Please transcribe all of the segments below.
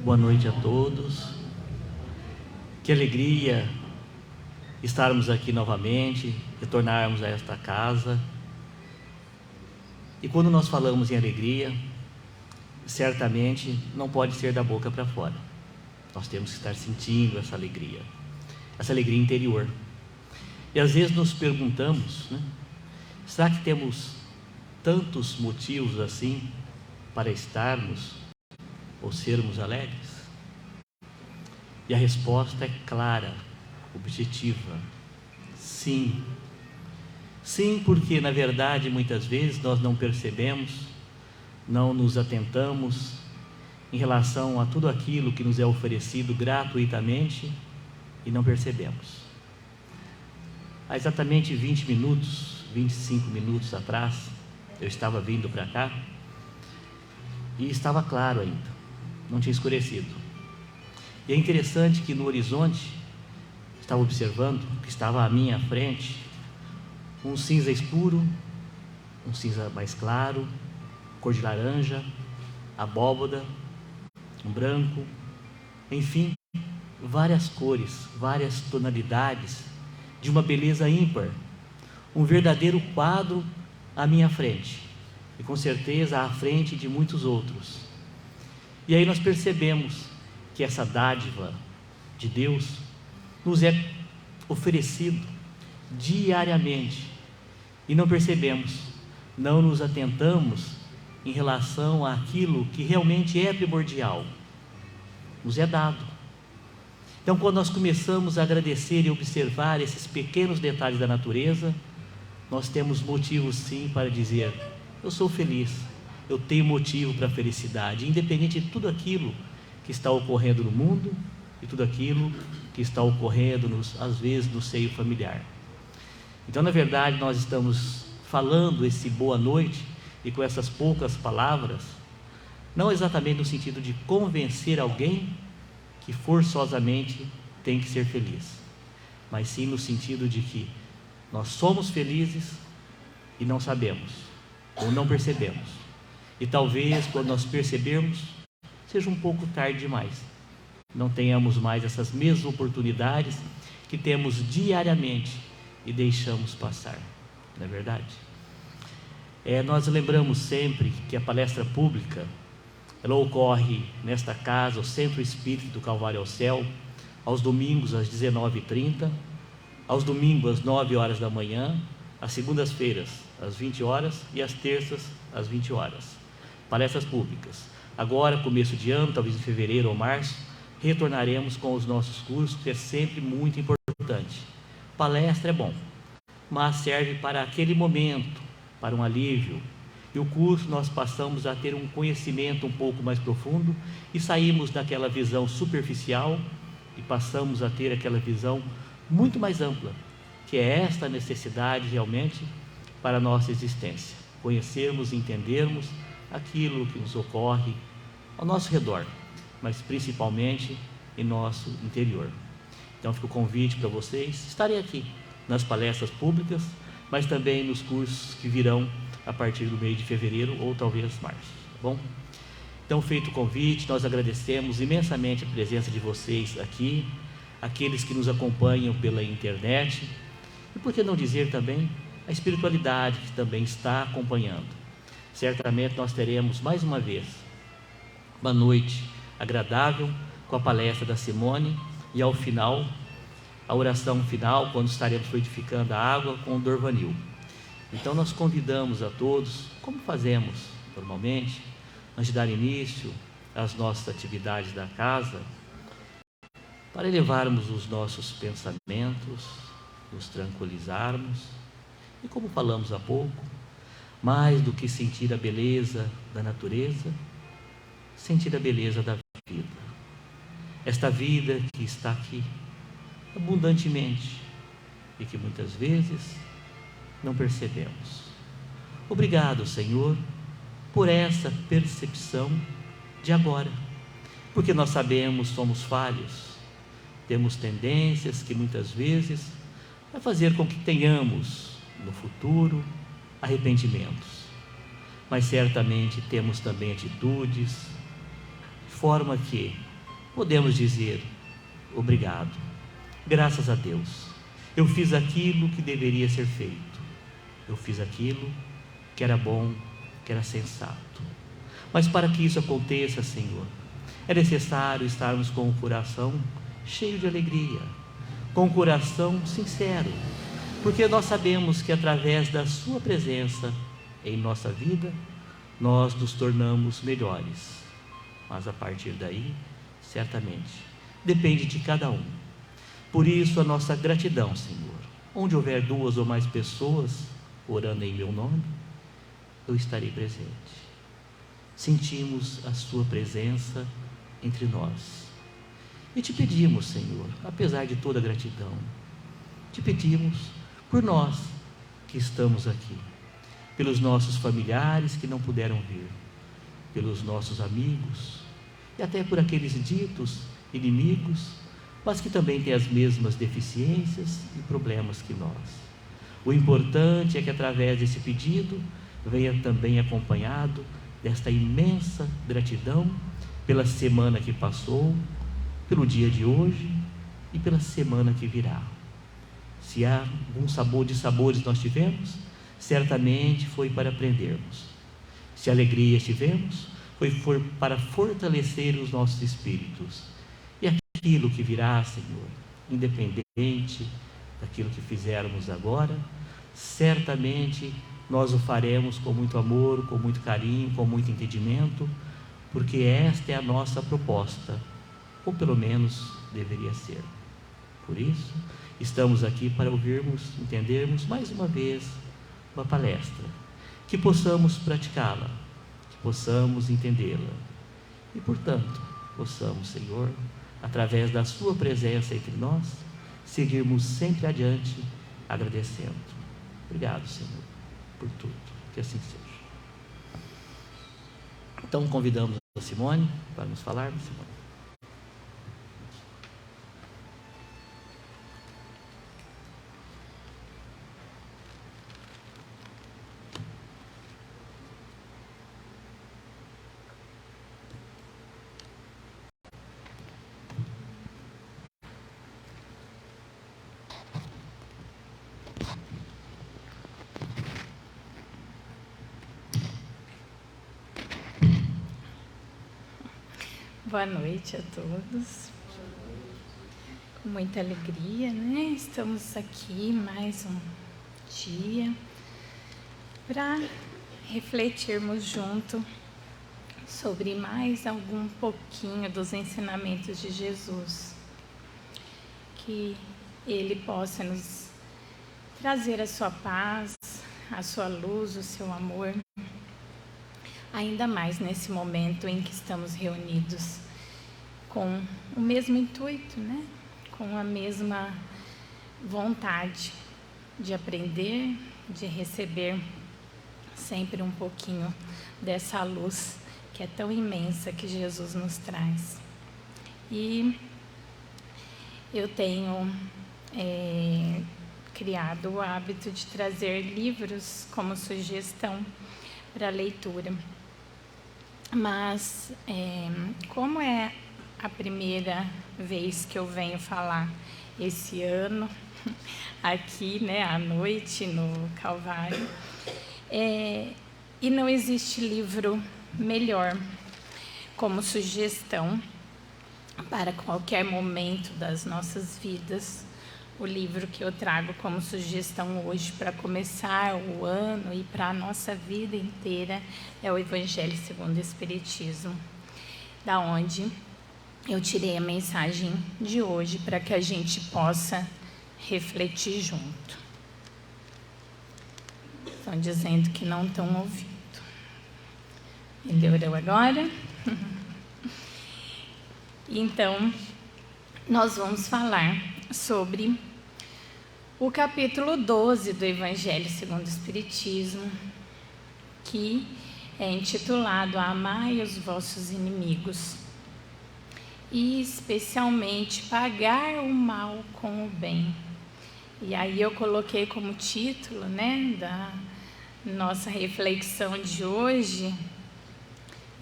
Boa noite a todos. Que alegria estarmos aqui novamente, retornarmos a esta casa. E quando nós falamos em alegria, certamente não pode ser da boca para fora. Nós temos que estar sentindo essa alegria interior. E às vezes nos perguntamos, será que temos tantos motivos assim para estarmos ou sermos alegres? E a resposta é clara, objetiva: sim. Sim, porque na verdade muitas vezes nós não percebemos, não nos atentamos em relação a tudo aquilo que nos é oferecido gratuitamente e não percebemos. Há exatamente 25 minutos atrás, eu estava vindo para cá e estava claro ainda, não tinha escurecido. E é interessante que no horizonte, estava observando que estava à minha frente um cinza escuro, um cinza mais claro, cor de laranja, abóbora, um branco, enfim, várias cores, várias tonalidades, de uma beleza ímpar, um verdadeiro quadro à minha frente, e com certeza à frente de muitos outros. E aí nós percebemos que essa dádiva de Deus nos é oferecido diariamente, e não percebemos, não nos atentamos em relação àquilo que realmente é primordial, nos é dado. Então, quando nós começamos a agradecer e observar esses pequenos detalhes da natureza, nós temos motivos sim para dizer: eu sou feliz, eu tenho motivo para a felicidade, independente de tudo aquilo que está ocorrendo no mundo e tudo aquilo que está ocorrendo, às vezes, no seio familiar. Então, na verdade, nós estamos falando esse boa noite e com essas poucas palavras, não exatamente no sentido de convencer alguém que forçosamente tem que ser feliz, mas sim no sentido de que nós somos felizes e não sabemos, ou não percebemos. E talvez, quando nós percebermos, seja um pouco tarde demais. Não tenhamos mais essas mesmas oportunidades que temos diariamente e deixamos passar, não é verdade? Nós lembramos sempre que a palestra pública, ela ocorre nesta casa, o Centro Espírita do Calvário ao Céu, aos domingos às 19h30, aos domingos às 9 horas da manhã, às segundas-feiras às 20 horas e às terças às 20 horas. Palestras públicas. Agora, começo de ano, talvez em fevereiro ou março, retornaremos com os nossos cursos, que é sempre muito importante. Palestra é bom, mas serve para aquele momento, para um alívio. E o curso nós passamos a ter um conhecimento um pouco mais profundo e saímos daquela visão superficial e passamos a ter aquela visão muito mais ampla, que é esta necessidade realmente para a nossa existência. Conhecermos e entendermos aquilo que nos ocorre ao nosso redor, mas principalmente em nosso interior. Então fica o convite para vocês estarem aqui nas palestras públicas, mas também nos cursos que virão a partir do mês de fevereiro ou talvez março, tá bom? Então, feito o convite, nós agradecemos imensamente a presença de vocês aqui, aqueles que nos acompanham pela internet, e por que não dizer também a espiritualidade que também está acompanhando. Certamente nós teremos mais uma vez uma noite agradável com a palestra da Simone e ao final, a oração final, quando estaremos fluidificando a água com o Dorvanil. Então nós convidamos a todos, como fazemos normalmente, antes de dar início às nossas atividades da casa, para elevarmos os nossos pensamentos, nos tranquilizarmos e, como falamos há pouco, mais do que sentir a beleza da natureza, sentir a beleza da vida. Esta vida que está aqui abundantemente e que muitas vezes não percebemos. Obrigado, Senhor, por essa percepção de agora, porque nós sabemos, somos falhos, temos tendências que muitas vezes vai fazer com que tenhamos no futuro arrependimentos, mas certamente temos também atitudes, de forma que podemos dizer obrigado, graças a Deus. Eu fiz aquilo que deveria ser feito, eu fiz aquilo que era bom, que era sensato. Mas para que isso aconteça, Senhor, é necessário estarmos com o coração cheio de alegria, com o coração sincero, porque nós sabemos que através da Sua presença em nossa vida, nós nos tornamos melhores. Mas a partir daí, certamente, depende de cada um. Por isso a nossa gratidão, Senhor. Onde houver 2 ou mais pessoas orando em meu nome, eu estarei presente. Sentimos a Sua presença entre nós. E te pedimos, Senhor, apesar de toda a gratidão, te pedimos por nós que estamos aqui, pelos nossos familiares que não puderam vir, pelos nossos amigos e até por aqueles ditos inimigos, mas que também têm as mesmas deficiências e problemas que nós. O importante é que através desse pedido venha também acompanhado desta imensa gratidão pela semana que passou, pelo dia de hoje e pela semana que virá. Se há algum sabor de sabores nós tivemos, certamente foi para aprendermos. Se alegria tivemos, foi para fortalecer os nossos espíritos. E aquilo que virá, Senhor, independente daquilo que fizermos agora, certamente nós o faremos com muito amor, com muito carinho, com muito entendimento, porque esta é a nossa proposta, ou pelo menos deveria ser. Por isso, estamos aqui para ouvirmos, entendermos mais uma vez uma palestra, que possamos praticá-la, que possamos entendê-la e, portanto, possamos, Senhor, através da Sua presença entre nós, seguirmos sempre adiante, agradecendo. Obrigado, Senhor, por tudo, que assim seja. Então, convidamos a Simone para nos falar, Simone. Boa noite a todos. Com muita alegria, né? Estamos aqui mais um dia para refletirmos junto sobre mais algum pouquinho dos ensinamentos de Jesus. Que Ele possa nos trazer a sua paz, a sua luz, o seu amor, ainda mais nesse momento em que estamos reunidos com o mesmo intuito, né? Com a mesma vontade de aprender, de receber sempre um pouquinho dessa luz que é tão imensa que Jesus nos traz. E eu tenho criado o hábito de trazer livros como sugestão para leitura. Mas, como é a primeira vez que eu venho falar esse ano, aqui, né, à noite, no Calvário, e não existe livro melhor como sugestão para qualquer momento das nossas vidas. O livro que eu trago como sugestão hoje para começar o ano e para a nossa vida inteira é o Evangelho segundo o Espiritismo, da onde eu tirei a mensagem de hoje para que a gente possa refletir junto. Estão dizendo que não estão ouvindo. Melhorou agora? Então, nós vamos falar sobre o capítulo 12 do Evangelho segundo o Espiritismo, que é intitulado Amai os vossos inimigos, e especialmente pagar o mal com o bem. E aí eu coloquei como título, né, da nossa reflexão de hoje,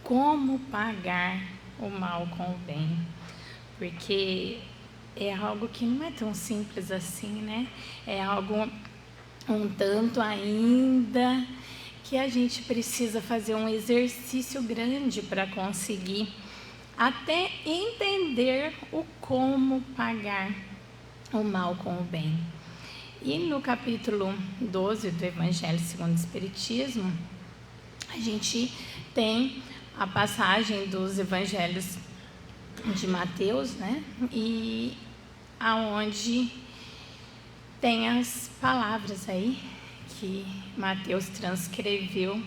como pagar o mal com o bem. porque é algo que não é tão simples assim, né? É algo um tanto ainda que a gente precisa fazer um exercício grande para conseguir até entender o como pagar o mal com o bem. E no capítulo 12 do Evangelho segundo o Espiritismo, a gente tem a passagem dos Evangelhos de Mateus, né? E aonde tem as palavras aí que Mateus transcreveu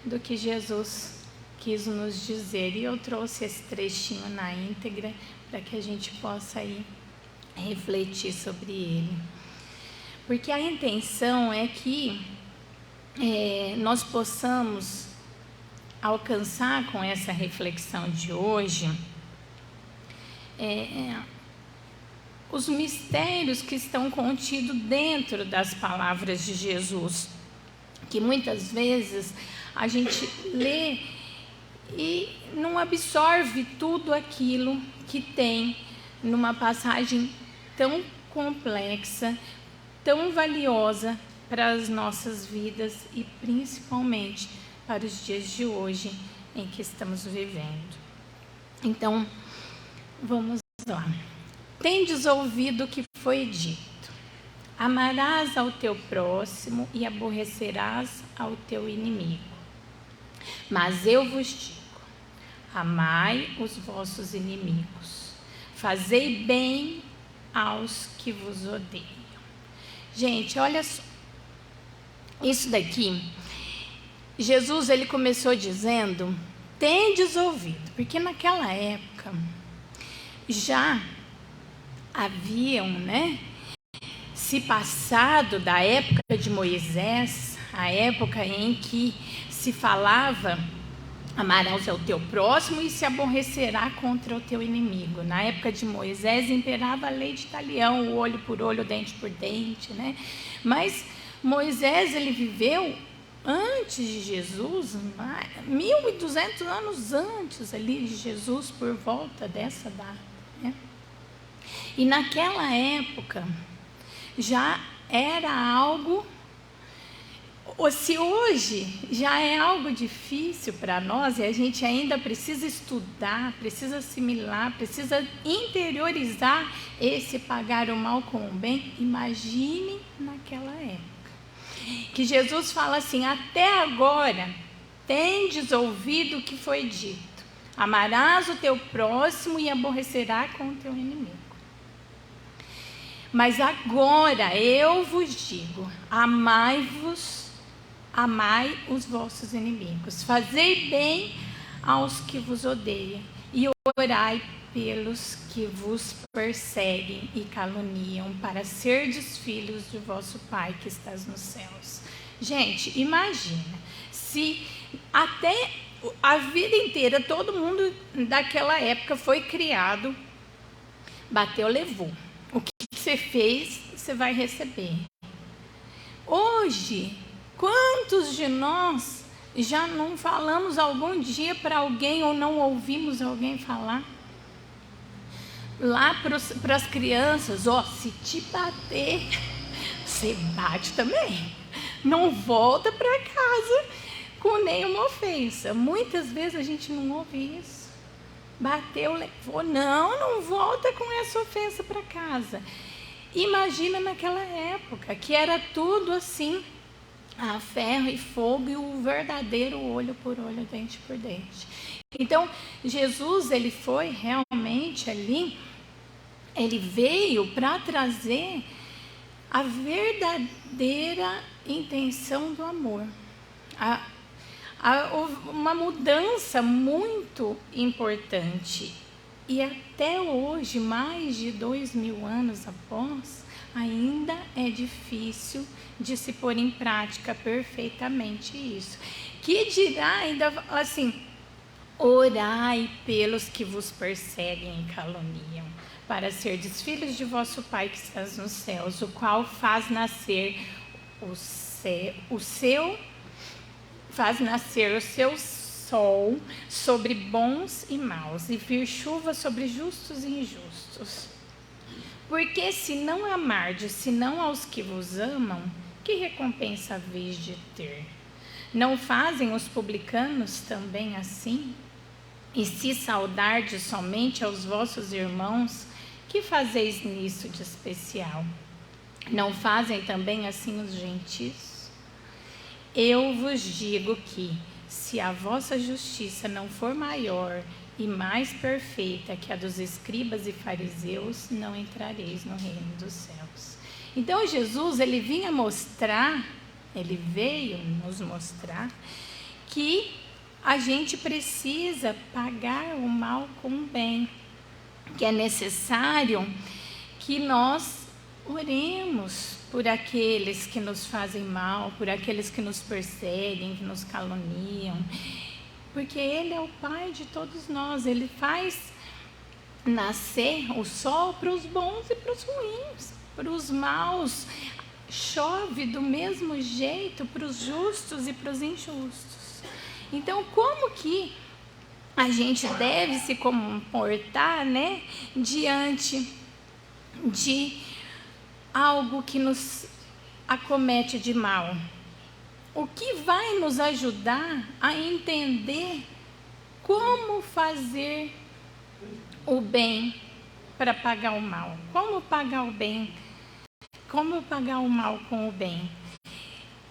do que Jesus quis nos dizer. E eu trouxe esse trechinho na íntegra para que a gente possa aí refletir sobre ele. Porque a intenção é que nós possamos alcançar com essa reflexão de hoje os mistérios que estão contidos dentro das palavras de Jesus, que muitas vezes a gente lê e não absorve tudo aquilo que tem numa passagem tão complexa, tão valiosa para as nossas vidas e principalmente para os dias de hoje em que estamos vivendo. Então, vamos lá. Tendes ouvido o que foi dito: amarás ao teu próximo e aborrecerás ao teu inimigo. Mas eu vos digo: amai os vossos inimigos, fazei bem aos que vos odeiam. Gente, olha só, isso daqui, Jesus ele começou dizendo: tendes ouvido, porque naquela época já haviam, se passado da época de Moisés, a época em que se falava amarás ao teu próximo e se aborrecerá contra o teu inimigo. Na época de Moisés imperava a lei de talião, o olho por olho, o dente por dente, Mas Moisés ele viveu antes de Jesus, 1.200 anos antes ali de Jesus, por volta dessa data, E naquela época já era algo, se hoje já é algo difícil para nós e a gente ainda precisa estudar, precisa assimilar, precisa interiorizar esse pagar o mal com o bem, imagine naquela época. Que Jesus fala assim: até agora tendes ouvido o que foi dito, amarás o teu próximo e aborrecerás com o teu inimigo. Mas agora eu vos digo: amai os vossos inimigos, fazei bem aos que vos odeiam e orai pelos que vos perseguem e caluniam, para serdes filhos de vosso Pai que estás nos céus. Gente, imagina, se até a vida inteira todo mundo daquela época foi criado, bateu, levou. O que você fez, você vai receber. Hoje, quantos de nós já não falamos algum dia para alguém ou não ouvimos alguém falar? Lá para as crianças, se te bater, você bate também. Não volta para casa com nenhuma ofensa. Muitas vezes a gente não ouve isso. Bateu, levou, não volta com essa ofensa para casa. Imagina naquela época, que era tudo assim, a ferro e fogo, e o verdadeiro olho por olho, dente por dente. Então, Jesus, ele foi realmente ali, ele veio para trazer a verdadeira intenção do amor. Uma mudança muito importante. E até hoje, mais de 2.000 anos após, ainda é difícil de se pôr em prática perfeitamente isso. Que dirá ainda assim: orai pelos que vos perseguem e caluniam, para serdes filhos de vosso Pai que estás nos céus, o qual faz nascer o seu sol sobre bons e maus, e vir chuva sobre justos e injustos. Porque se não amardes, senão aos que vos amam, que recompensa haveis de ter? Não fazem os publicanos também assim? E se saudardes somente aos vossos irmãos, que fazeis nisso de especial? Não fazem também assim os gentios? Eu vos digo que, se a vossa justiça não for maior e mais perfeita que a dos escribas e fariseus, não entrareis no reino dos céus. Então Jesus, ele veio nos mostrar que a gente precisa pagar o mal com o bem, que é necessário que nós oremos por aqueles que nos fazem mal, por aqueles que nos perseguem, que nos caluniam, porque Ele é o Pai de todos nós. Ele faz nascer o sol para os bons e para os ruins, para os maus. Chove do mesmo jeito para os justos e para os injustos. Então, como que a gente deve se comportar, né, diante de algo que nos acomete de mal? O que vai nos ajudar a entender como fazer o bem para pagar o mal? Como pagar o bem? Como pagar o mal com o bem?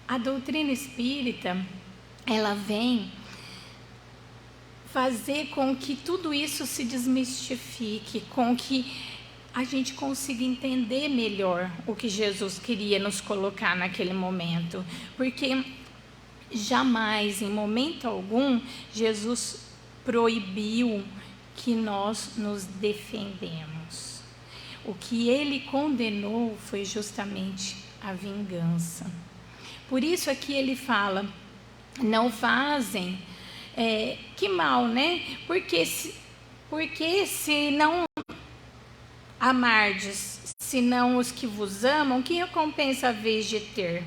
A doutrina espírita, ela vem fazer com que tudo isso se desmistifique, com que a gente consiga entender melhor o que Jesus queria nos colocar naquele momento. Porque jamais, em momento algum, Jesus proibiu que nós nos defendemos. O que ele condenou foi justamente a vingança. Por isso aqui ele fala, não fazem, que mal, né? Porque se não amardes, senão os que vos amam, que recompensa haveis de ter?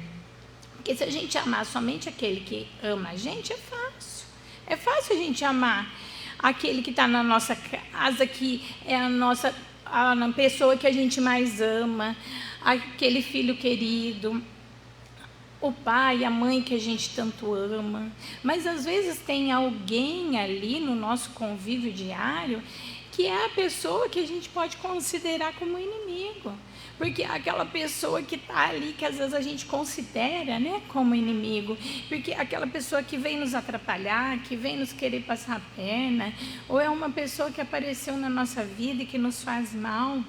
Porque se a gente amar somente aquele que ama a gente, é fácil. É fácil a gente amar aquele que está na nossa casa, que é a pessoa que a gente mais ama, aquele filho querido, o pai, a mãe que a gente tanto ama. Mas às vezes tem alguém ali no nosso convívio diário que é a pessoa que a gente pode considerar como inimigo. Porque aquela pessoa que está ali, que às vezes a gente considera, né, como inimigo, porque aquela pessoa que vem nos atrapalhar, que vem nos querer passar a perna, ou é uma pessoa que apareceu na nossa vida e que nos faz mal.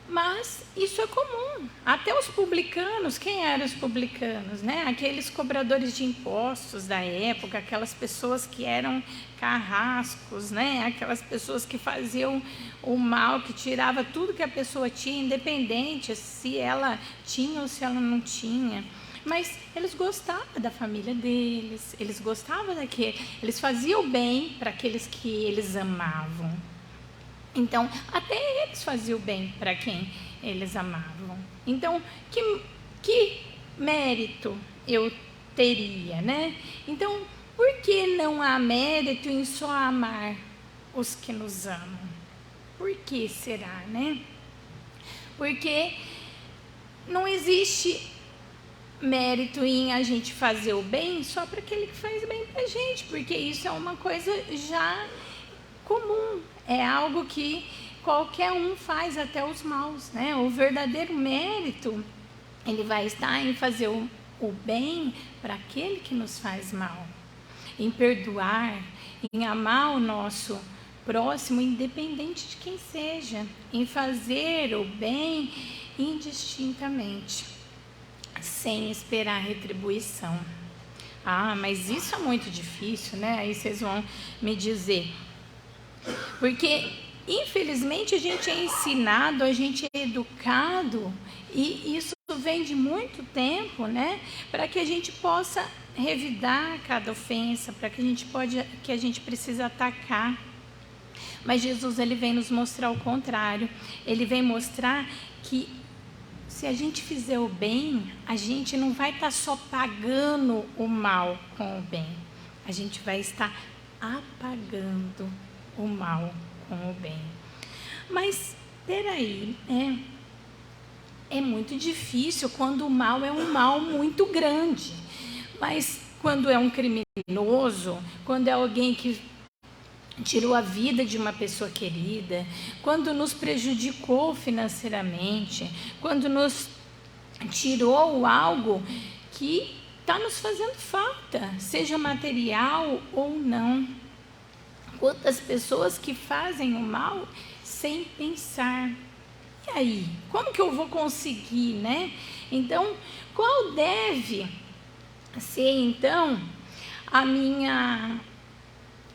Mas isso é comum. Até os publicanos, quem eram os publicanos, né? Aqueles cobradores de impostos da época, aquelas pessoas que eram carrascos, né? Aquelas pessoas que faziam o mal, que tirava tudo que a pessoa tinha, independente se ela tinha ou se ela não tinha. Mas eles gostavam da família deles, eles gostavam daquele, eles faziam bem para aqueles que eles amavam. Então, até eles faziam bem para quem eles amavam. Então, que mérito eu teria, né? Então, por que não há mérito em só amar os que nos amam? Por que será, né? Porque não existe mérito em a gente fazer o bem só para aquele que faz bem para a gente, porque isso é uma coisa já comum. É algo que qualquer um faz, até os maus, né? O verdadeiro mérito, ele vai estar em fazer o bem para aquele que nos faz mal, em perdoar, em amar o nosso próximo, independente de quem seja, em fazer o bem indistintamente, sem esperar retribuição. Ah, mas isso é muito difícil, né? Aí vocês vão me dizer. Porque, infelizmente, a gente é ensinado, a gente é educado, e isso vem de muito tempo, né? Para que a gente possa revidar cada ofensa, para que a gente precisa atacar. Mas Jesus, ele vem nos mostrar o contrário. Ele vem mostrar que se a gente fizer o bem, a gente não vai estar só pagando o mal com o bem. a gente vai estar apagando o mal com o bem. Mas, peraí, é muito difícil quando o mal é um mal muito grande. Mas quando é um criminoso, quando é alguém que tirou a vida de uma pessoa querida, quando nos prejudicou financeiramente, quando nos tirou algo que está nos fazendo falta, seja material ou não. Quantas pessoas que fazem o mal sem pensar. E aí, como que eu vou conseguir, né? Então, qual deve ser, então,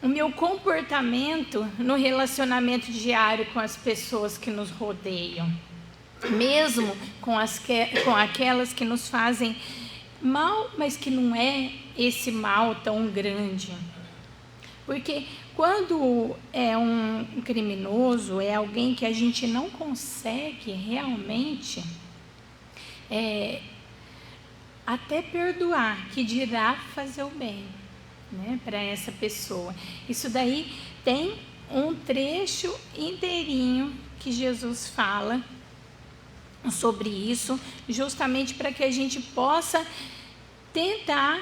o meu comportamento no relacionamento diário com as pessoas que nos rodeiam? Mesmo com aquelas que nos fazem mal, mas que não é esse mal tão grande. Porque quando é um criminoso, é alguém que a gente não consegue realmente até perdoar, que dirá fazer o bem, né, para essa pessoa. Isso daí tem um trecho inteirinho que Jesus fala sobre isso, justamente para que a gente possa tentar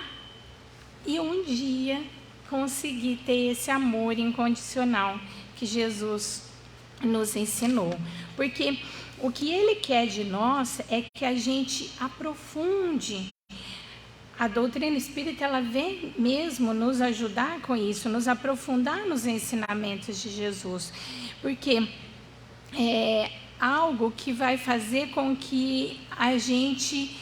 e um dia conseguir ter esse amor incondicional que Jesus nos ensinou. Porque o que Ele quer de nós é que a gente aprofunde. A doutrina espírita, ela vem mesmo nos ajudar com isso, nos aprofundar nos ensinamentos de Jesus. Porque é algo que vai fazer com que a gente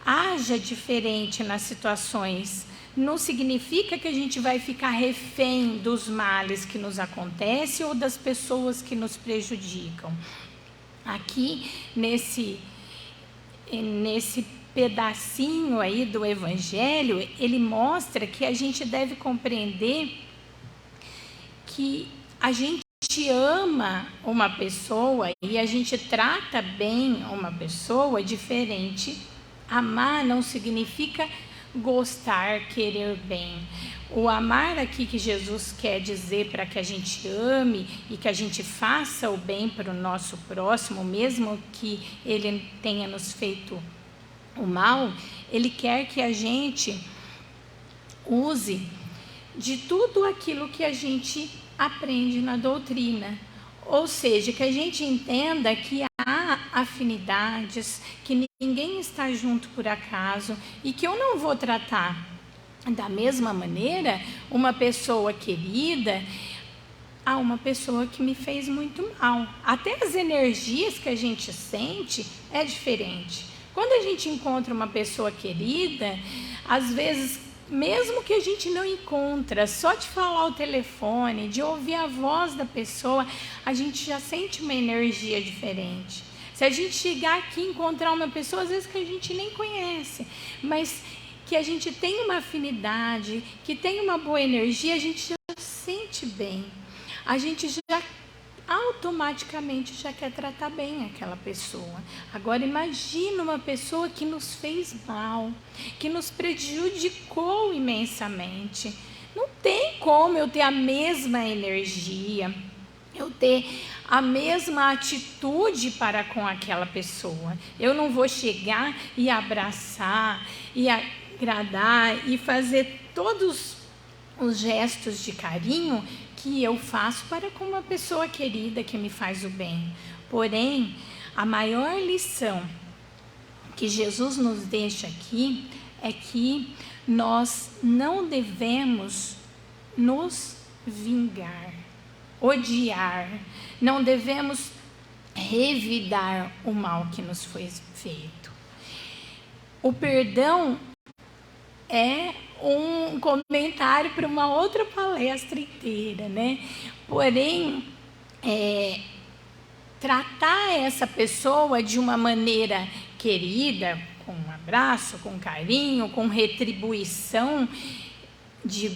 haja diferente nas situações. Não significa que a gente vai ficar refém dos males que nos acontecem ou das pessoas que nos prejudicam. Aqui, nesse pedacinho aí do Evangelho, ele mostra que a gente deve compreender que a gente ama uma pessoa e a gente trata bem uma pessoa diferente. Amar não significa gostar, querer bem. O amar aqui que Jesus quer dizer para que a gente ame e que a gente faça o bem para o nosso próximo, mesmo que ele tenha nos feito o mal, ele quer que a gente use de tudo aquilo que a gente aprende na doutrina. Ou seja, que a gente entenda que há afinidades, que ninguém está junto por acaso e que eu não vou tratar da mesma maneira uma pessoa querida a uma pessoa que me fez muito mal. Até as energias que a gente sente é diferente. Quando a gente encontra uma pessoa querida, às vezes, mesmo que a gente não encontra, só de falar ao telefone, de ouvir a voz da pessoa, a gente já sente uma energia diferente. Se a gente chegar aqui e encontrar uma pessoa, às vezes que a gente nem conhece, mas que a gente tem uma afinidade, que tem uma boa energia, a gente já sente bem. A gente já automaticamente já quer tratar bem aquela pessoa. Agora imagina uma pessoa que nos fez mal, que nos prejudicou imensamente. Não tem como eu ter a mesma energia, eu ter a mesma atitude para com aquela pessoa. Eu não vou chegar e abraçar e agradar e fazer todos os gestos de carinho que eu faço para com uma pessoa querida que me faz o bem. Porém, a maior lição que Jesus nos deixa aqui é que nós não devemos nos vingar, odiar, não devemos revidar o mal que nos foi feito. O perdão é um comentário para uma outra palestra inteira, né? Porém, tratar essa pessoa de uma maneira querida, com um abraço, com carinho, com retribuição de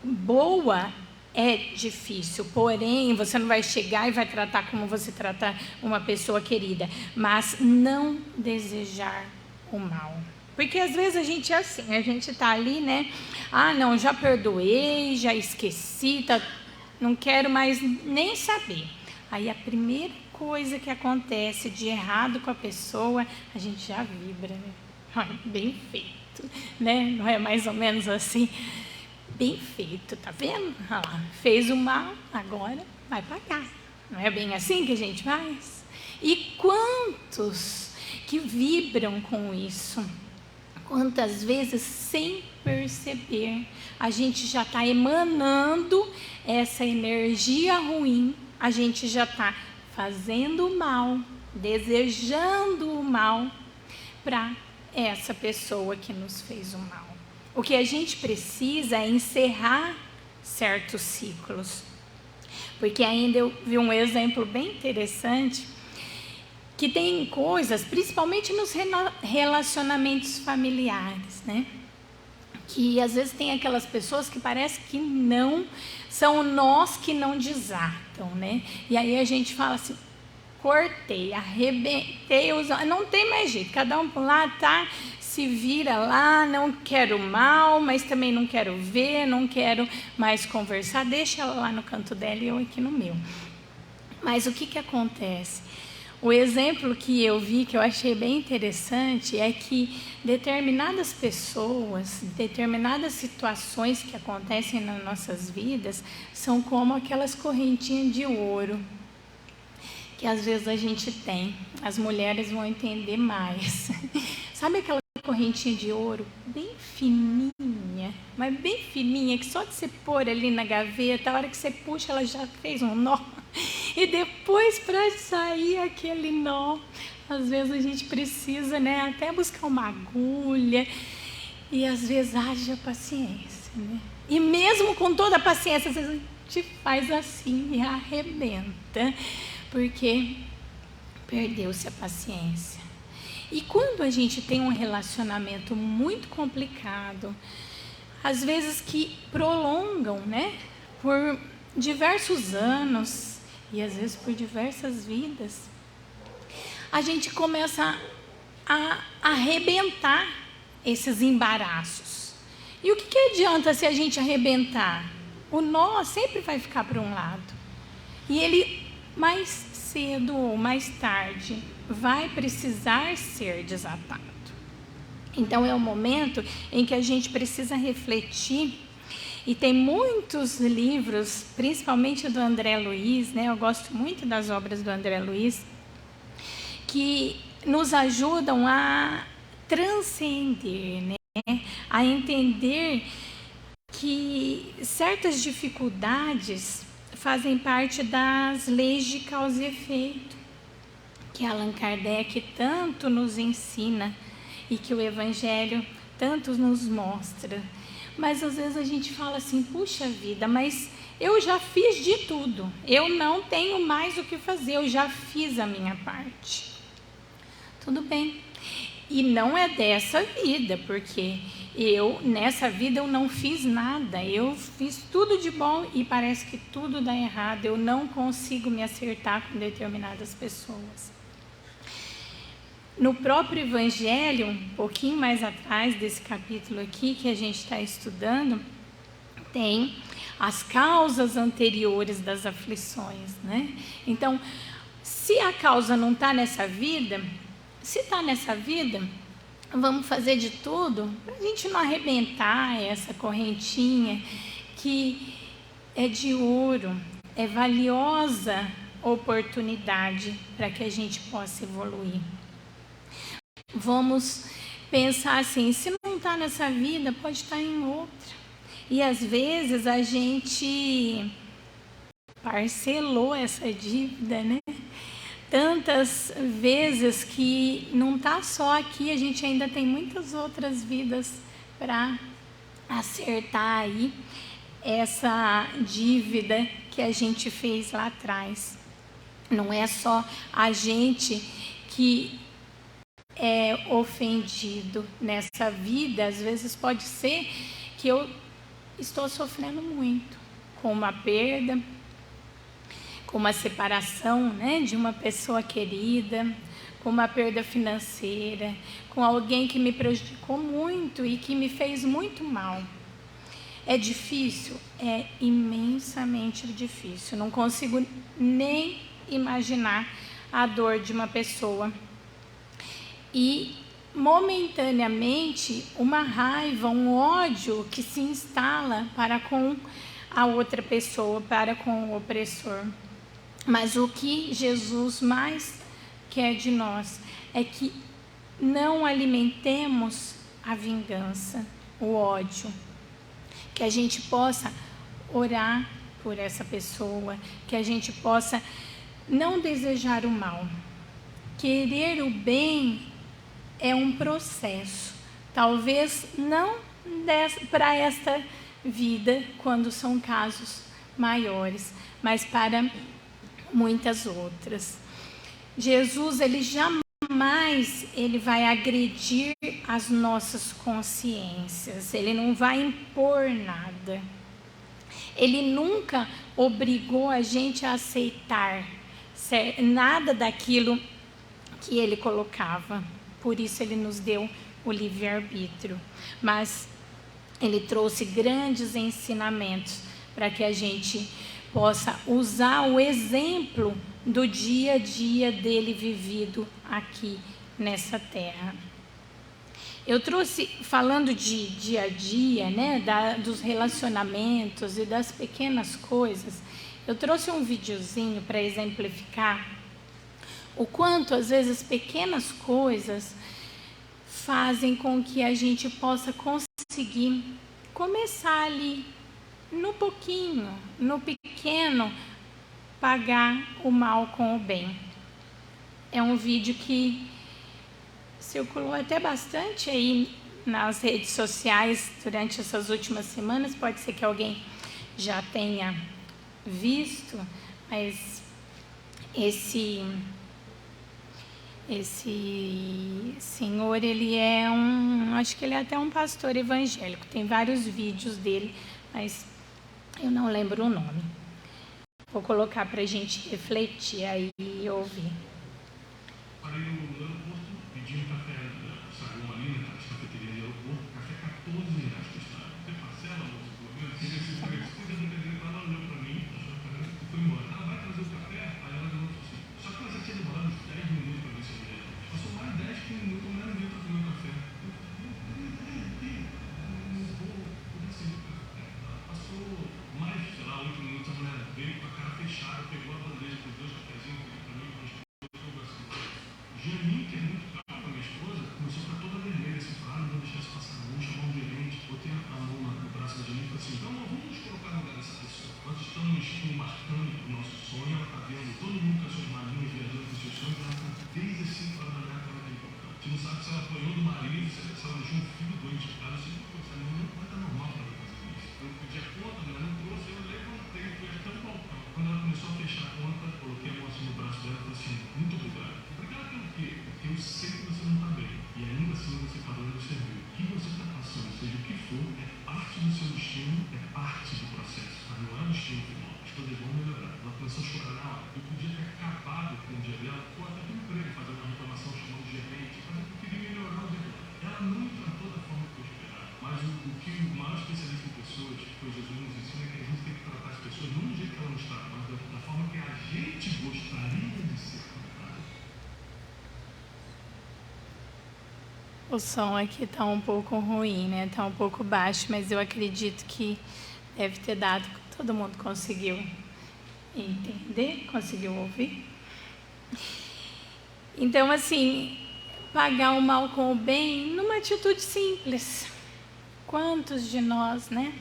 boa, é difícil. Porém, você não vai chegar e vai tratar como você trata uma pessoa querida, mas não desejar o mal. Porque às vezes a gente é assim, a gente está ali, né? Ah, não, já perdoei, já esqueci, não quero mais nem saber. Aí a primeira coisa que acontece de errado com a pessoa, a gente já vibra, né? Ai, bem feito, né? Não é mais ou menos assim? Bem feito, tá vendo? Olha lá, fez o mal, agora vai pagar. Não é bem assim que a gente faz? E quantos que vibram com isso? Quantas vezes, sem perceber, a gente já está emanando essa energia ruim, a gente já está fazendo o mal, desejando o mal para essa pessoa que nos fez o mal. O que a gente precisa é encerrar certos ciclos. Porque ainda eu vi um exemplo bem interessante, que tem coisas, principalmente nos relacionamentos familiares, né? Que às vezes tem aquelas pessoas que parece que não, são nós que não desatam, né? E aí a gente fala assim, cortei, arrebentei, não tem mais jeito, cada um por lá, tá? Se vira lá, não quero mal, mas também não quero ver, não quero mais conversar, deixa ela lá no canto dela e eu aqui no meu. Mas o que acontece? O exemplo que eu vi, que eu achei bem interessante, é que determinadas pessoas, determinadas situações que acontecem nas nossas vidas, são como aquelas correntinhas de ouro, que às vezes a gente tem. As mulheres vão entender mais. Sabe aquela correntinha de ouro bem fininha, mas bem fininha, que só de você pôr ali na gaveta, a hora que você puxa, ela já fez um nó. E depois, para sair aquele nó, às vezes a gente precisa, né, até buscar uma agulha. E às vezes haja paciência, né? E mesmo com toda a paciência, às vezes a gente faz assim e arrebenta, porque perdeu-se a paciência. E quando a gente tem um relacionamento muito complicado, às vezes que prolongam, né, por diversos anos, e às vezes por diversas vidas, a gente começa a arrebentar esses embaraços. E o que adianta se a gente arrebentar? O nó sempre vai ficar para um lado. E ele, mais cedo ou mais tarde, vai precisar ser desatado. Então é o momento em que a gente precisa refletir. E tem muitos livros, principalmente do André Luiz, né? Eu gosto muito das obras do André Luiz, que nos ajudam a transcender, né? A entender que certas dificuldades fazem parte das leis de causa e efeito, que Allan Kardec tanto nos ensina e que o Evangelho tanto nos mostra. Mas às vezes a gente fala assim, puxa vida, mas eu já fiz de tudo, eu não tenho mais o que fazer, eu já fiz a minha parte. Tudo bem. E não é dessa vida, porque nessa vida eu não fiz nada, eu fiz tudo de bom e parece que tudo dá errado, eu não consigo me acertar com determinadas pessoas. No próprio Evangelho, um pouquinho mais atrás desse capítulo aqui que a gente está estudando, tem as causas anteriores das aflições, né? Então, se a causa não está nessa vida, se está nessa vida, vamos fazer de tudo para a gente não arrebentar essa correntinha que é de ouro, é valiosa oportunidade para que a gente possa evoluir. Vamos pensar assim, se não está nessa vida, pode estar em outra. E às vezes a gente parcelou essa dívida, né? Tantas vezes que não está só aqui, a gente ainda tem muitas outras vidas para acertar aí essa dívida que a gente fez lá atrás. Não é só a gente que é ofendido nessa vida, às vezes pode ser que eu estou sofrendo muito com uma perda, com uma separação, né, de uma pessoa querida, com uma perda financeira, com alguém que me prejudicou muito e que me fez muito mal. É difícil? É imensamente difícil. Não consigo nem imaginar a dor de uma pessoa. E momentaneamente uma raiva, um ódio que se instala para com a outra pessoa, para com o opressor. Mas o que Jesus mais quer de nós é que não alimentemos a vingança, o ódio, que a gente possa orar por essa pessoa, que a gente possa não desejar o mal. Querer o bem é um processo, talvez não para esta vida, quando são casos maiores, mas para muitas outras. Jesus, ele jamais vai agredir as nossas consciências, ele não vai impor nada. Ele nunca obrigou a gente a aceitar nada daquilo que ele colocava. Por isso ele nos deu o livre-arbítrio. Mas ele trouxe grandes ensinamentos para que a gente possa usar o exemplo do dia a dia dele vivido aqui nessa terra. Eu trouxe, falando de dia a dia, né, dos relacionamentos e das pequenas coisas, eu trouxe um videozinho para exemplificar o quanto, às vezes, pequenas coisas fazem com que a gente possa conseguir começar ali, no pouquinho, no pequeno, pagar o mal com o bem. É um vídeo que circulou até bastante aí nas redes sociais durante essas últimas semanas. Pode ser que alguém já tenha visto, mas esse senhor, ele é acho que ele é até um pastor evangélico. Tem vários vídeos dele, mas eu não lembro o nome. Vou colocar para a gente refletir aí e ouvir. Parei no aeroporto, pedi um café, saiu ali na cafeteria do aeroporto, café R$14 custava. Tem parcela, moço? Eu não entendi, ela olhou para mim, e foi embora. Ela vai trazer o café? Aí ela falou assim, só que ela já tinha demorado uns 10 minutos para ver se eu ia. Passou mais 10 minutos, mais de 20 para tomar café. Passou mais, sei lá, 8 minutos, a mulher veio com a cara fechada, pegou a bandeja com os 2 cafezinhos para mim, Jamin, que é muito caro para minha esposa, começou a ficar toda vermelha, assim, falou, não vou deixar isso passar, vamos chamar um gerente, botei a mão no braço da Jamin e falei assim, então vamos nos colocar no lugar dessa pessoa. Nós estamos marcando o nosso sonho, ela está vendo todo mundo com as suas malinhas, viajando com os seus sonhos, ela está desde as 5 horas da manhã que ela está importante. A gente não sabe se ela apanhou do marido, se ela deixou um filho doente de casa, essa menina não vai estar normal para ela fazer isso. Eu pedi a conta, mas não trouxe, eu levantei, fui até o balcão. Quando ela começou a fechar a conta, coloquei a mão assim no braço dela e falei assim, muito obrigado. Obrigado pelo quê? Porque eu sei que você não está bem. E ainda assim você está dando o serviço. O que você está passando, seja o que for, é parte do seu destino, é parte do processo. Mas não é o destino final. As coisas vão melhorar. Ela começou a chorar na hora. Eu podia ter acabado com o dia dela, ou até com o emprego, fazer uma reclamação, chamando o gerente, mas eu queria melhorar o dia dela. Ela não tratou da forma que eu esperava. Mas o que o maior especialista em pessoas, que foi Jesus, nos ensina é que a gente tem que tratar as pessoas não do jeito que ela não está, mas da forma que a gente gostaria de ser. O som aqui está um pouco ruim, né? Está um pouco baixo, mas eu acredito que deve ter dado. Todo mundo conseguiu entender, conseguiu ouvir. Então, assim, pagar o mal com o bem numa atitude simples. Quantos de nós, né?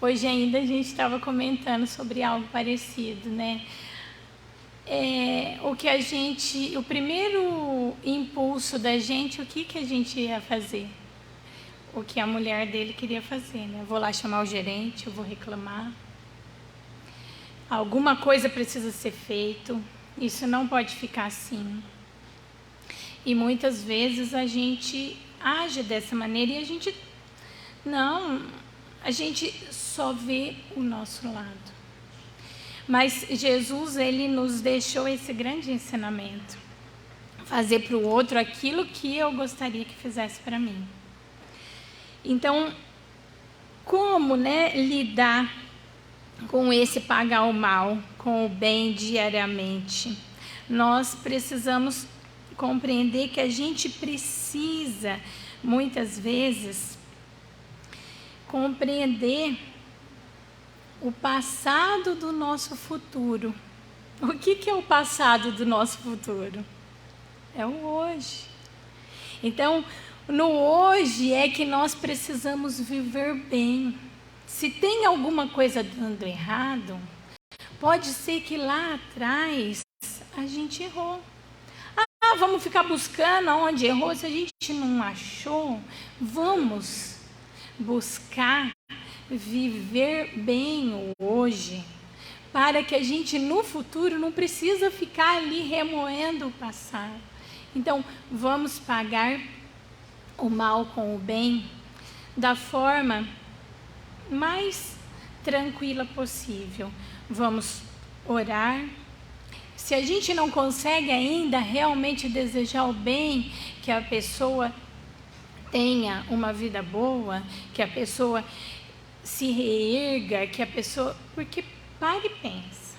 Hoje ainda a gente estava comentando sobre algo parecido, né? O primeiro impulso da gente, o que a gente ia fazer? O que a mulher dele queria fazer, né? Eu vou lá chamar o gerente, eu vou reclamar. Alguma coisa precisa ser feito, isso não pode ficar assim. E muitas vezes a gente age dessa maneira e a gente só vê o nosso lado. Mas Jesus, ele nos deixou esse grande ensinamento. fazer para o outro aquilo que eu gostaria que fizesse para mim. Então, como, né, lidar com esse pagar o mal, com o bem diariamente? Nós precisamos compreender que a gente precisa, muitas vezes, compreender o passado do nosso futuro. O que é o passado do nosso futuro? É o hoje. Então, no hoje é que nós precisamos viver bem. Se tem alguma coisa dando errado, pode ser que lá atrás a gente errou. Vamos ficar buscando onde errou. Se a gente não achou, vamos buscar viver bem o hoje, para que a gente no futuro não precisa ficar ali remoendo o passado. Então, vamos pagar o mal com o bem da forma mais tranquila possível. Vamos orar. Se a gente não consegue ainda realmente desejar o bem, que a pessoa tenha uma vida boa, que a pessoa se reerga, que a pessoa... Porque para e pensa.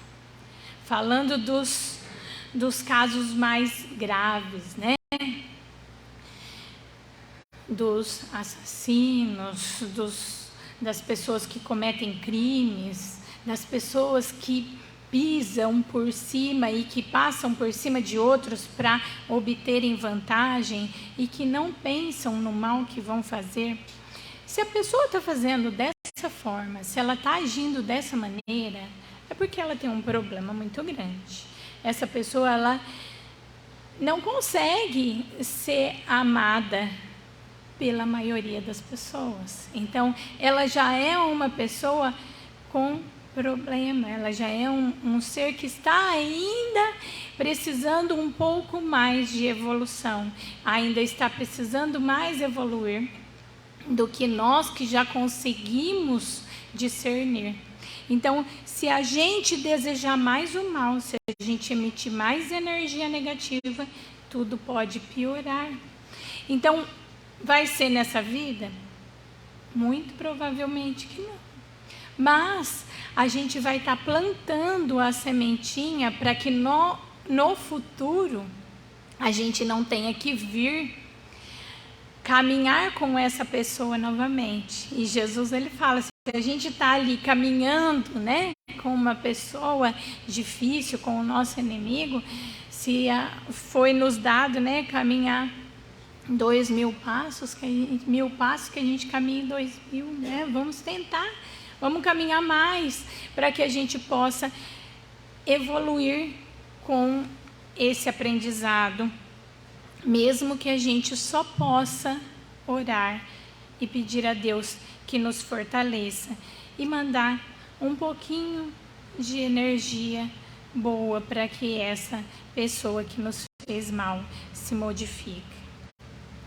Falando dos casos mais graves, né? Dos assassinos, das pessoas que cometem crimes, das pessoas que pisam por cima e que passam por cima de outros para obterem vantagem e que não pensam no mal que vão fazer. Se a pessoa está fazendo dessa forma, se ela está agindo dessa maneira, é porque ela tem um problema muito grande. Essa pessoa, ela não consegue ser amada pela maioria das pessoas. Então, ela já é uma pessoa com problema, ela já é um ser que está ainda precisando um pouco mais de evolução, ainda está precisando mais evoluir do que nós que já conseguimos discernir. Então, se a gente desejar mais o mal, se a gente emitir mais energia negativa, tudo pode piorar. Então, vai ser nessa vida? Muito provavelmente que não. Mas a gente vai estar plantando a sementinha para que no futuro a gente não tenha que vir caminhar com essa pessoa novamente. E Jesus, ele fala, se a gente está ali caminhando, né, com uma pessoa difícil, com o nosso inimigo, se foi nos dado, né, caminhar 2.000 passos, 1.000 passos, que a gente caminhe 2.000, né? Vamos tentar, vamos caminhar mais para que a gente possa evoluir com esse aprendizado, mesmo que a gente só possa orar e pedir a Deus que nos fortaleça e mandar um pouquinho de energia boa para que essa pessoa que nos fez mal se modifique.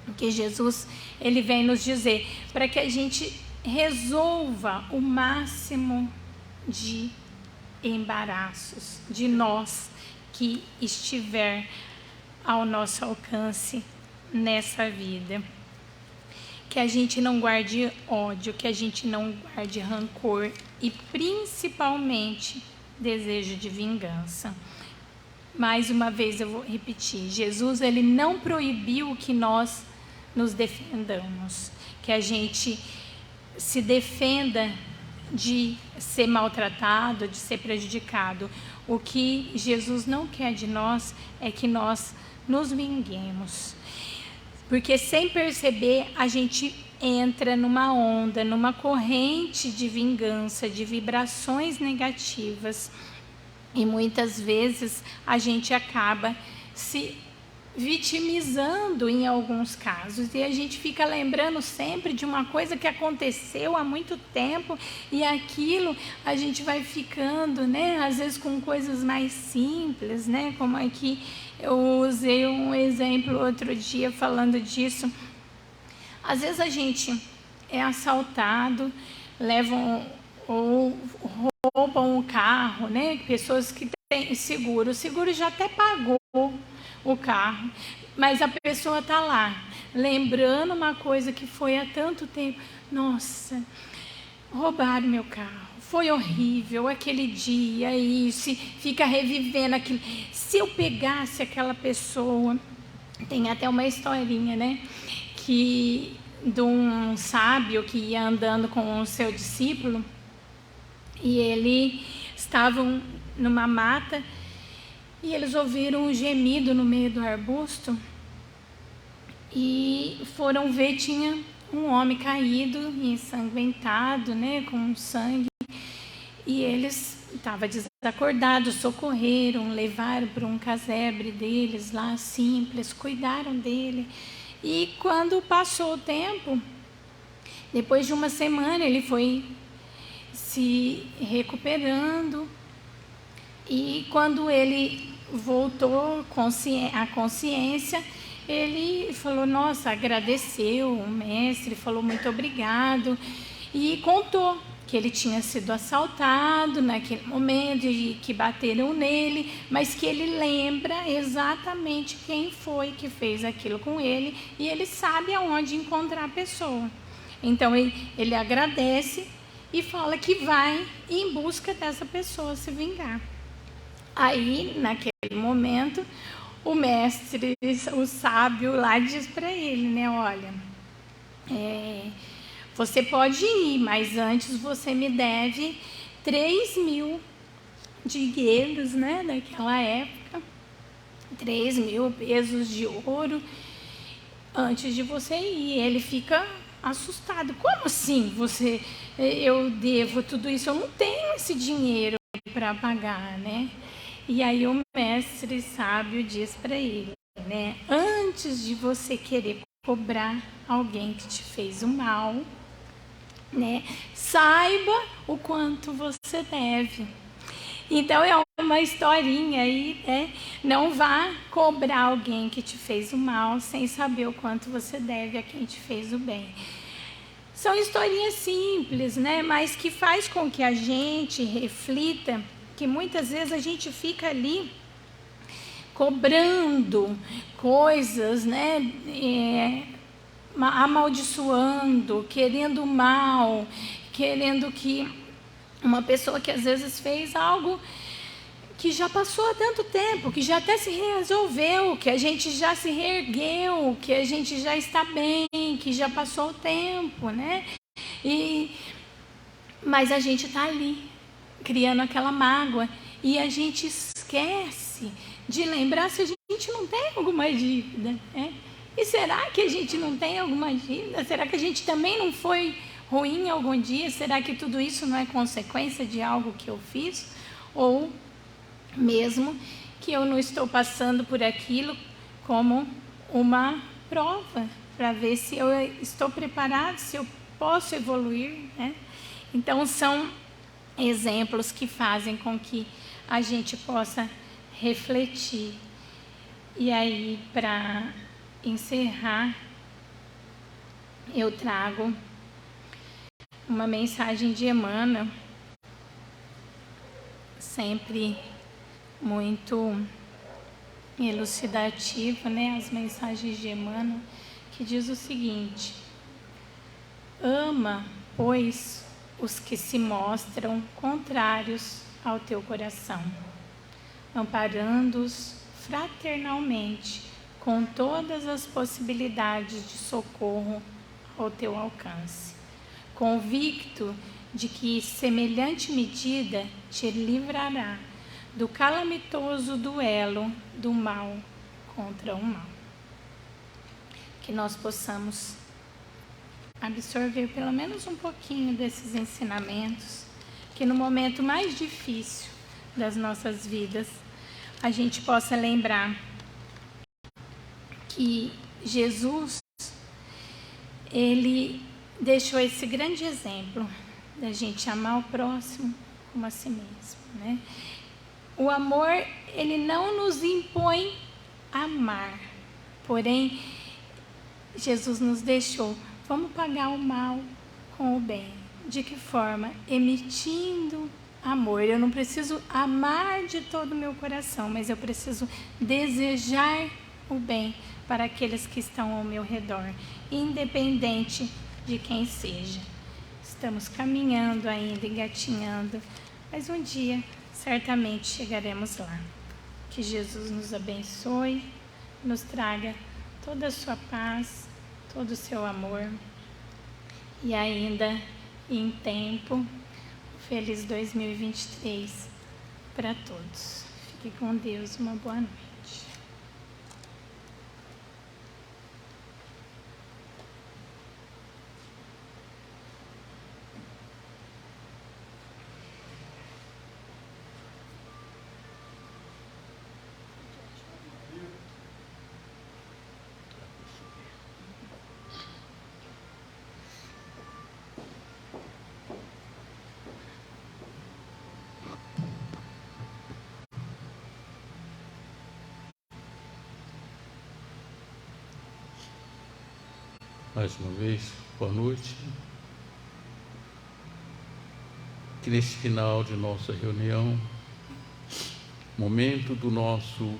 Porque Jesus, ele vem nos dizer para que a gente resolva o máximo de embaraços de nós que estiver ao nosso alcance nessa vida. Que a gente não guarde ódio, que a gente não guarde rancor e principalmente desejo de vingança. Mais uma vez eu vou repetir, Jesus, ele não proibiu que nós nos defendamos, que a gente se defenda de ser maltratado, de ser prejudicado. O que Jesus não quer de nós é que nós nos vinguemos, porque sem perceber a gente entra numa onda, numa corrente de vingança, de vibrações negativas, e muitas vezes a gente acaba se vitimizando em alguns casos, e a gente fica lembrando sempre de uma coisa que aconteceu há muito tempo, e aquilo a gente vai ficando, né, às vezes com coisas mais simples, né, como aqui eu usei um exemplo outro dia falando disso. Às vezes a gente é assaltado, levam ou roubam um carro, né, pessoas que têm seguro, o seguro já até pagou o carro, mas a pessoa está lá, lembrando uma coisa que foi há tanto tempo. Nossa, roubaram meu carro, foi horrível aquele dia, isso, fica revivendo aquilo. Se eu pegasse aquela pessoa, tem até uma historinha, né, que de um sábio que ia andando com o seu discípulo, e eles estavam numa mata, e eles ouviram um gemido no meio do arbusto, e foram ver, tinha um homem caído, ensanguentado, né, com sangue, e eles estavam desacordados, socorreram, levaram para um casebre deles lá, simples, cuidaram dele. E quando passou o tempo, depois de uma semana, ele foi se recuperando, e quando ele voltou à consciência, ele falou, nossa, agradeceu o mestre, falou muito obrigado, e contou que ele tinha sido assaltado naquele momento, e que bateram nele, mas que ele lembra exatamente quem foi que fez aquilo com ele, e ele sabe aonde encontrar a pessoa. Então ele agradece e fala que vai em busca dessa pessoa se vingar. Aí, naquele momento, o mestre, o sábio lá, diz para ele, né, olha, você pode ir, mas antes você me deve 3.000 dinheiros, né, daquela época, 3.000 pesos de ouro, antes de você ir. Ele fica assustado. Como assim eu devo tudo isso? Eu não tenho esse dinheiro para pagar, né? E aí o mestre sábio diz para ele, né, antes de você querer cobrar alguém que te fez o mal, né, saiba o quanto você deve. Então é uma historinha aí, né? Não vá cobrar alguém que te fez o mal sem saber o quanto você deve a quem te fez o bem. São historinhas simples, né? Mas que faz com que a gente reflita, que muitas vezes a gente fica ali cobrando coisas, né? Amaldiçoando, querendo mal, querendo que uma pessoa que às vezes fez algo que já passou há tanto tempo, que já até se resolveu, que a gente já se reergueu, que a gente já está bem, que já passou o tempo, né? Mas a gente está ali, criando aquela mágoa, e a gente esquece de lembrar se a gente não tem alguma dívida, né? E será que a gente não tem alguma dívida? Será que a gente também não foi ruim algum dia? Será que tudo isso não é consequência de algo que eu fiz? Ou mesmo que eu não estou passando por aquilo como uma prova, para ver se eu estou preparado, se eu posso evoluir, né? Então, são exemplos que fazem com que a gente possa refletir. E aí, para encerrar, eu trago uma mensagem de Emmanuel, sempre muito elucidativa, né? As mensagens de Emmanuel, que diz o seguinte: ama, pois, os que se mostram contrários ao teu coração, amparando-os fraternalmente com todas as possibilidades de socorro ao teu alcance, convicto de que semelhante medida te livrará do calamitoso duelo do mal contra o mal. Que nós possamos absorver pelo menos um pouquinho desses ensinamentos, que no momento mais difícil das nossas vidas, a gente possa lembrar que Jesus, ele deixou esse grande exemplo da gente amar o próximo como a si mesmo, né? O amor, ele não nos impõe amar, porém, Jesus nos deixou, vamos pagar o mal com o bem. De que forma? Emitindo amor. Eu não preciso amar de todo o meu coração, mas eu preciso desejar o bem para aqueles que estão ao meu redor, independente de quem seja. Estamos caminhando ainda, engatinhando, mas um dia certamente chegaremos lá. Que Jesus nos abençoe, nos traga toda a sua paz, todo o seu amor e ainda em tempo, feliz 2023 para todos. Fique com Deus, uma boa noite. Mais uma vez, boa noite. Que neste final de nossa reunião, momento do nosso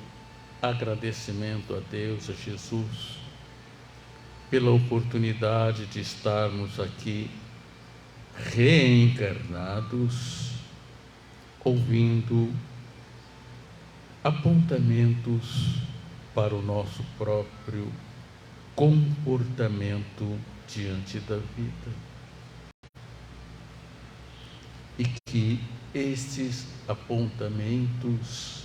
agradecimento a Deus, a Jesus, pela oportunidade de estarmos aqui reencarnados, ouvindo apontamentos para o nosso próprio comportamento diante da vida. E que estes apontamentos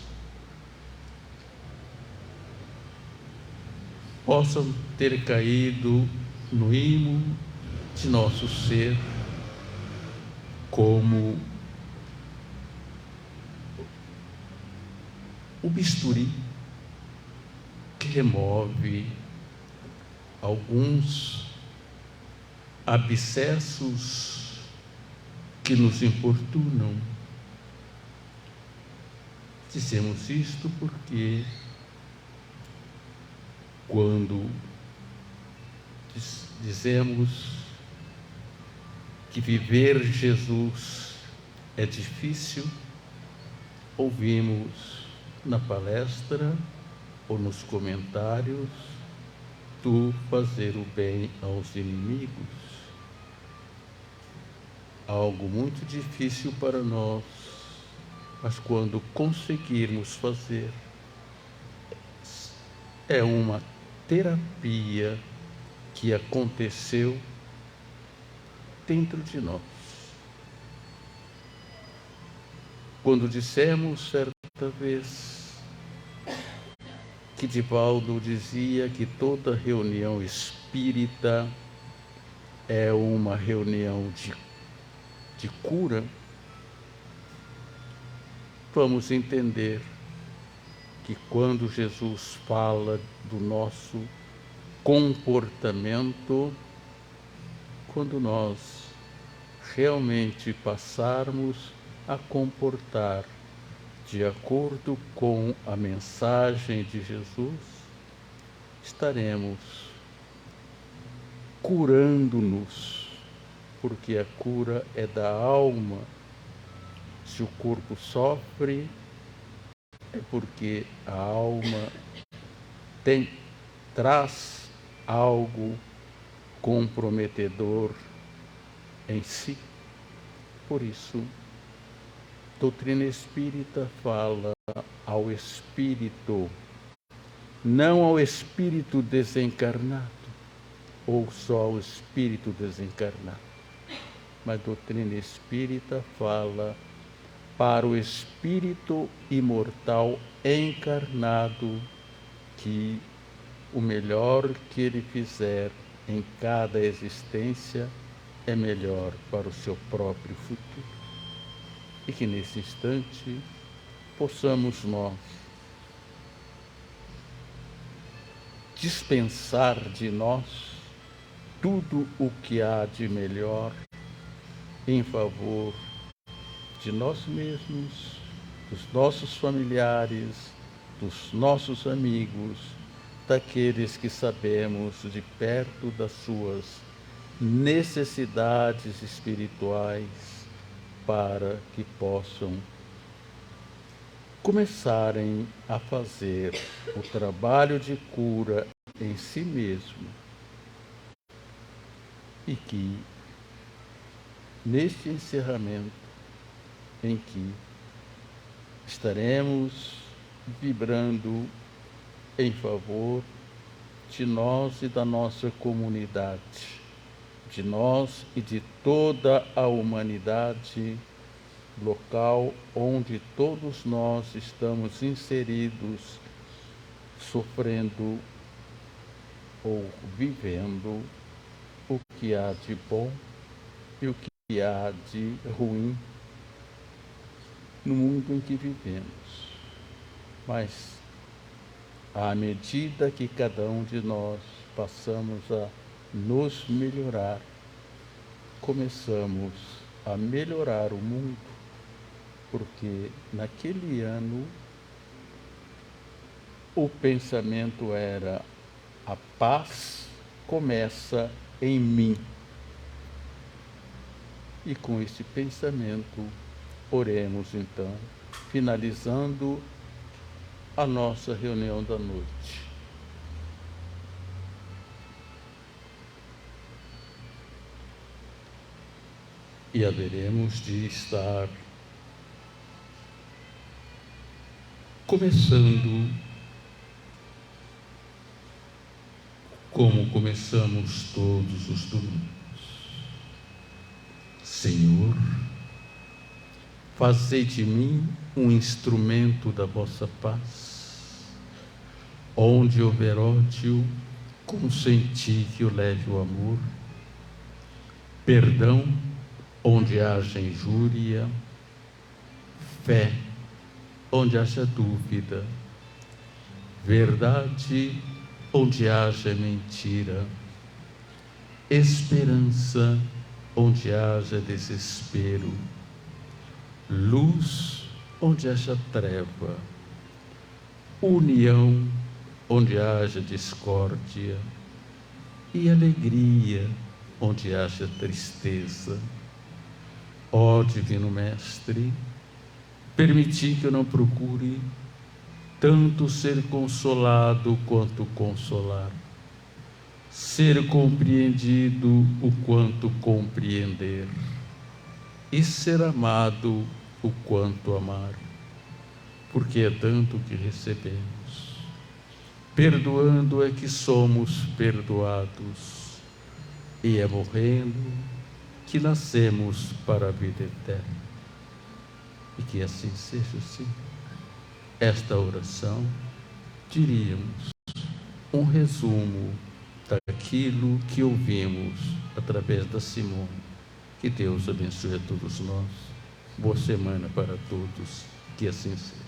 possam ter caído no imo de nosso ser como o bisturi que remove alguns abscessos que nos importunam. Dizemos isto porque quando dizemos que viver Jesus é difícil, ouvimos na palestra ou nos comentários tu fazer o bem aos inimigos. Algo muito difícil para nós, mas quando conseguirmos fazer, é uma terapia que aconteceu dentro de nós. Quando dissemos certa vez que Divaldo dizia que toda reunião espírita é uma reunião de cura, vamos entender que quando Jesus fala do nosso comportamento, quando nós realmente passarmos a comportar de acordo com a mensagem de Jesus, estaremos curando-nos, porque a cura é da alma. Se o corpo sofre, é porque a alma traz algo comprometedor em si. Por isso, doutrina espírita fala ao espírito, não ao espírito desencarnado, ou só ao espírito desencarnado, mas doutrina espírita fala para o espírito imortal encarnado, que o melhor que ele fizer em cada existência é melhor para o seu próprio futuro. E que nesse instante possamos nós dispensar de nós tudo o que há de melhor em favor de nós mesmos, dos nossos familiares, dos nossos amigos, daqueles que sabemos de perto das suas necessidades espirituais, para que possam começarem a fazer o trabalho de cura em si mesmo e que, neste encerramento, em que estaremos vibrando em favor de nós e da nossa comunidade, de nós e de toda a humanidade local onde todos nós estamos inseridos, sofrendo ou vivendo o que há de bom e o que há de ruim no mundo em que vivemos. Mas, à medida que cada um de nós passamos a nos melhorar, começamos a melhorar o mundo, porque naquele ano o pensamento era: a paz começa em mim. E com esse pensamento, oremos então, finalizando a nossa reunião da noite. E haveremos de estar começando como começamos todos os domingos. Senhor, fazei de mim um instrumento da vossa paz. Onde houver ódio, consenti que o leve o amor. Perdão, onde haja injúria. Fé, onde haja dúvida. Verdade, onde haja mentira. Esperança, onde haja desespero. Luz, onde haja treva. União, onde haja discórdia. E alegria, onde haja tristeza. Ó Divino Mestre, permiti que eu não procure tanto ser consolado quanto consolar, ser compreendido o quanto compreender, e ser amado o quanto amar, porque é dando que recebemos. Perdoando é que somos perdoados, e é morrendo que nascemos para a vida eterna. E que assim seja, sim. Esta oração, diríamos, um resumo daquilo que ouvimos através da Simone. Que Deus abençoe a todos nós. Boa semana para todos. Que assim seja.